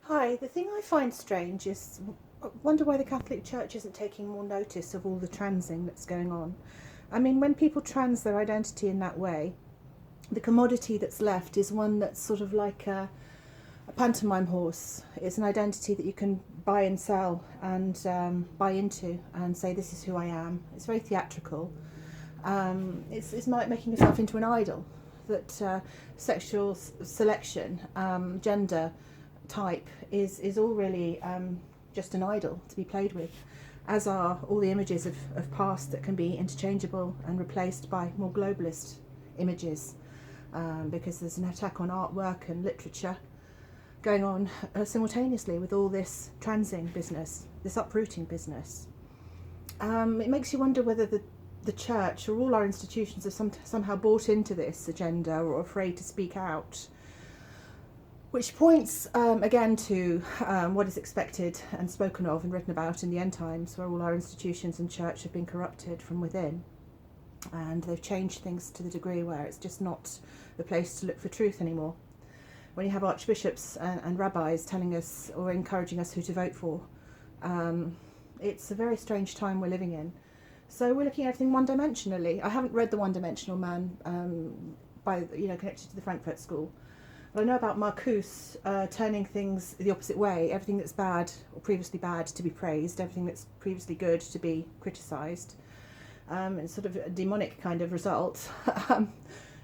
Hi, the thing I find strange is I wonder why the Catholic Church isn't taking more notice of all the transing that's going on. I mean, when people trans their identity in that way, the commodity that's left is one that's sort of like a pantomime horse. It's an identity that you can buy and sell and buy into and say, this is who I am. It's very theatrical. It's like making yourself into an idol. That sexual selection, gender type is all really just an idol to be played with, as are all the images of past that can be interchangeable and replaced by more globalist images, because there's an attack on artwork and literature going on simultaneously with all this transing business, this uprooting business. It makes you wonder whether the church or all our institutions have somehow bought into this agenda or are afraid to speak out, which points again to what is expected and spoken of and written about in the end times, where all our institutions and church have been corrupted from within, and they've changed things to the degree where it's just not the place to look for truth anymore. When you have archbishops and rabbis telling us or encouraging us who to vote for, it's a very strange time we're living in. So we're looking at everything one-dimensionally. I haven't read The One-Dimensional Man connected to the Frankfurt School. But I know about Marcuse turning things the opposite way, everything that's bad or previously bad to be praised, everything that's previously good to be criticised. It's sort of a demonic kind of result,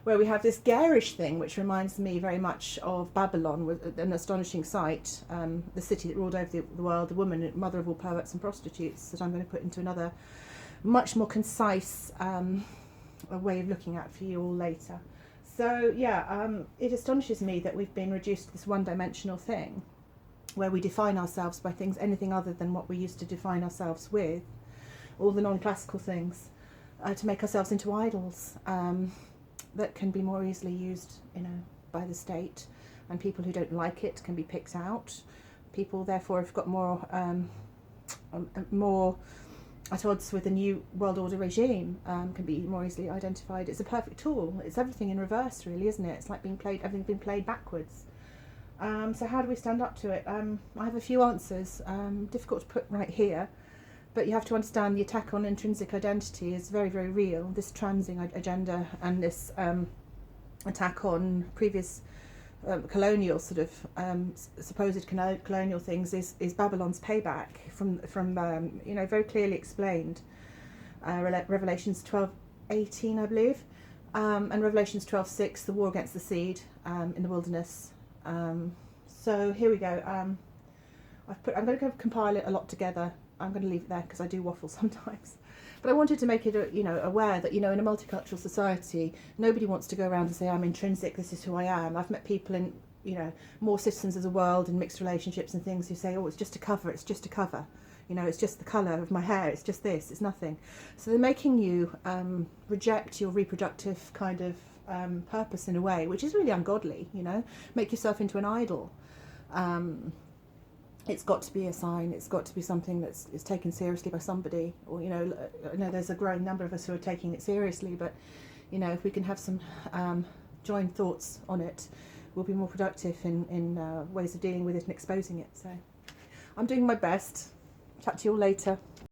where we have this garish thing, which reminds me very much of Babylon, with an astonishing sight, the city that ruled over the world, the woman, mother of all poets and prostitutes, that I'm going to put into another much more concise way of looking at for you all later. So it astonishes me that we've been reduced to this one-dimensional thing, where we define ourselves by things anything other than what we used to define ourselves with, all the non-classical things, to make ourselves into idols that can be more easily used, by the state, and people who don't like it can be picked out. People therefore have got more at odds with the new world order regime, can be more easily identified. It's a perfect tool. It's everything in reverse, really, isn't it? It's like everything's been played backwards. So how do we stand up to it? I have a few answers, difficult to put right here, but you have to understand the attack on intrinsic identity is very, very real. This transing agenda and this attack on previous colonial sort of supposed colonial things is Babylon's payback from very clearly explained. Revelations 12:18, I believe, and Revelations 12:6, the war against the seed in the wilderness. So here we go. I'm going to compile it a lot together. I'm going to leave it there because I do waffle sometimes. But I wanted to make it, aware that, in a multicultural society, nobody wants to go around and say, I'm intrinsic, this is who I am. I've met people in, more citizens of the world in mixed relationships and things who say, oh, it's just a cover, it's just a cover. It's just the colour of my hair, it's just this, it's nothing. So they're making you reject your reproductive kind of purpose in a way, which is really ungodly, Make yourself into an idol. It's got to be a sign, it's got to be something that's taken seriously by somebody, or I know there's a growing number of us who are taking it seriously, but if we can have some joined thoughts on it, we'll be more productive in ways of dealing with it and exposing it. So I'm doing my best. Chat to you all later.